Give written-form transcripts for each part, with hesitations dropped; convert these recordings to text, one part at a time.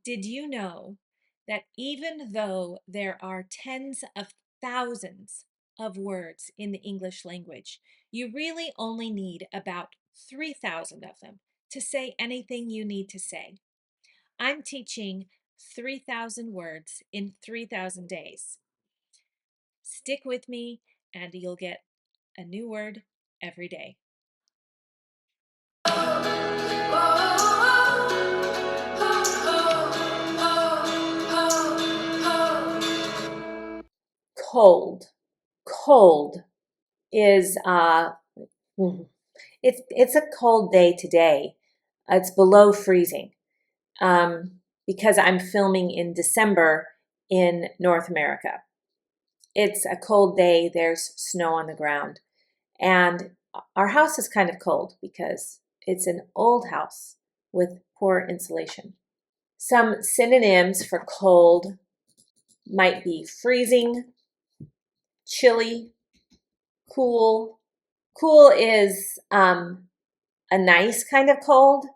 Did you know that even though there are tens of thousands of words in the English language, you really only need about 3,000 of them to say anything you need to say? I'm teaching 3,000 words in 3,000 days. Stick with me and you'll get a new word every day. Cold. Cold is it's a cold day today. It's below freezing because I'm filming in December in North America. It's a cold day. There's snow on the ground, and our house is kind of cold because it's an old house with poor insulation. Some synonyms for cold might be freezing, chilly, cool. Cool is a nice kind of cold.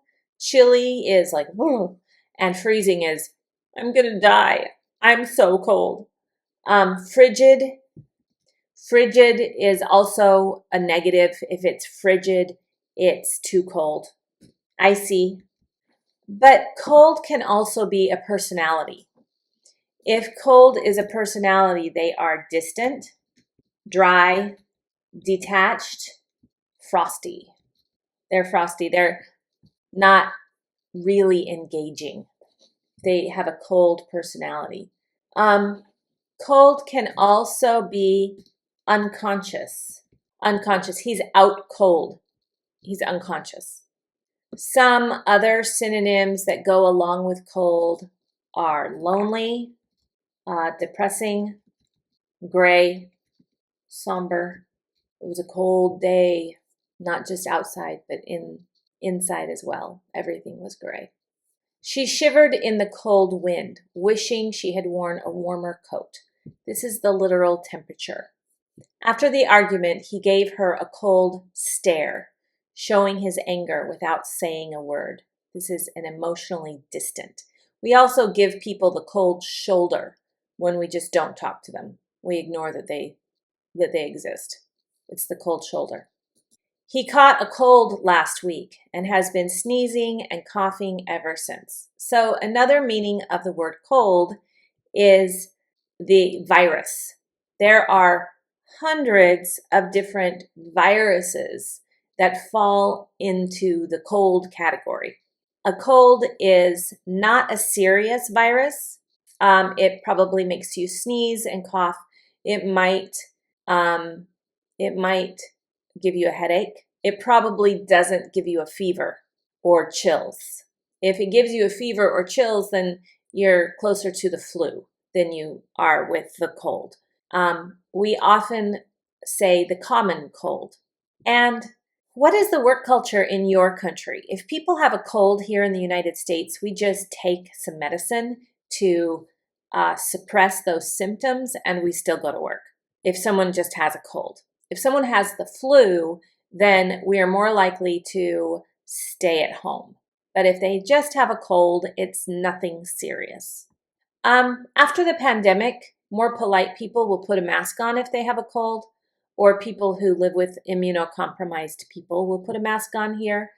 Chilly is like, whoa, and freezing is, I'm gonna die. I'm so cold. Frigid. Frigid is also a negative. If it's frigid, it's too cold. Icy. But cold can also be a personality. If cold is a personality, they are distant, dry, detached, frosty. They're frosty. They're not really engaging. They have a cold personality. Cold can also be unconscious. Unconscious. He's out cold. He's unconscious. Some other synonyms that go along with cold are lonely, depressing, gray, somber. It was a cold day, not just outside, but inside as well. Everything was gray. She shivered in the cold wind, wishing she had worn a warmer coat. This is the literal temperature. After the argument, he gave her a cold stare, showing his anger without saying a word. This is an emotionally distant. We also give people the cold shoulder when we just don't talk to them. We ignore that they exist. It's the cold shoulder. He caught a cold last week and has been sneezing and coughing ever since. So another meaning of the word cold is the virus. There are hundreds of different viruses that fall into the cold category. A cold is not a serious virus. It probably makes you sneeze and cough. It might um, give you a headache. It probably doesn't give you a fever or chills. If it gives you a fever or chills, then you're closer to the flu than you are with the cold. We often say the common cold. And what is the work culture in your country? If people have a cold here in the United States, we just take some medicine to suppress those symptoms and we still go to work if someone just has a cold. If someone has the flu, then we are more likely to stay at home. But if they just have a cold, it's nothing serious. After the pandemic, more polite people will put a mask on if they have a cold, or people who live with immunocompromised people will put a mask on here.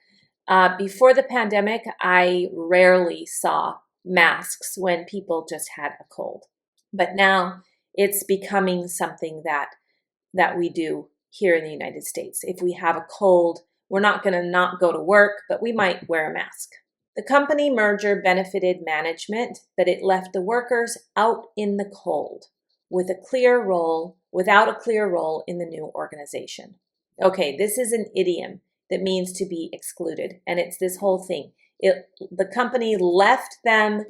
Before the pandemic, I rarely saw masks when people just had a cold. But now it's becoming something that we do here in the United States. If we have a cold, we're not going to not go to work, but we might wear a mask. The company merger benefited management, but it left the workers out in the cold without a clear role in the new organization. Okay, this is an idiom that means to be excluded, and it's this whole thing. The company left them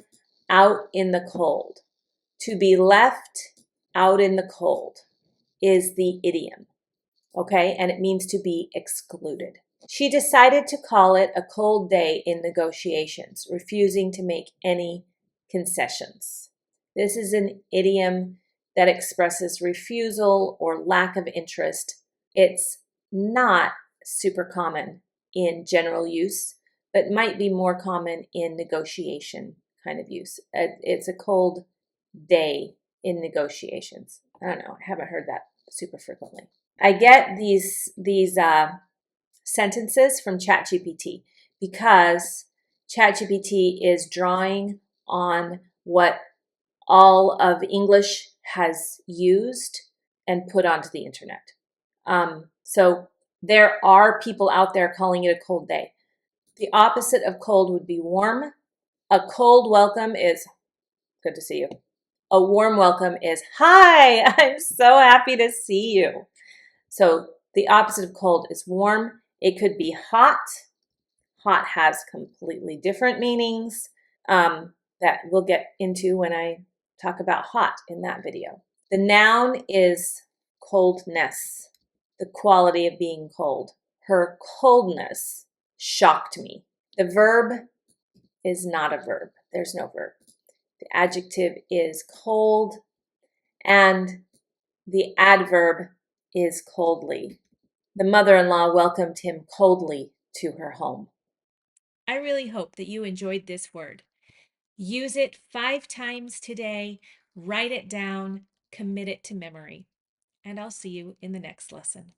out in the cold. To be left out in the cold is the idiom, okay? And it means to be excluded. She decided to call it a cold day in negotiations, refusing to make any concessions. This is an idiom that expresses refusal or lack of interest. It's not super common in general use, but might be more common in negotiation kind of use. It's a cold day in negotiations. I don't know. I haven't heard that super frequently. I get these sentences from ChatGPT because ChatGPT is drawing on what all of English has used and put onto the internet. So there are people out there calling it a cold day. The opposite of cold would be warm. A cold welcome is good to see you. A warm welcome is hi, I'm so happy to see you. So the opposite of cold is warm. It could be hot. Hot has completely different meanings that we'll get into when I talk about hot in that video. The noun is coldness, the quality of being cold. Her coldness shocked me. The verb is not a verb. There's no verb. The adjective is cold, and the adverb is coldly. The mother-in-law welcomed him coldly to her home. I really hope that you enjoyed this word. Use it 5 times today, write it down, commit it to memory, and I'll see you in the next lesson.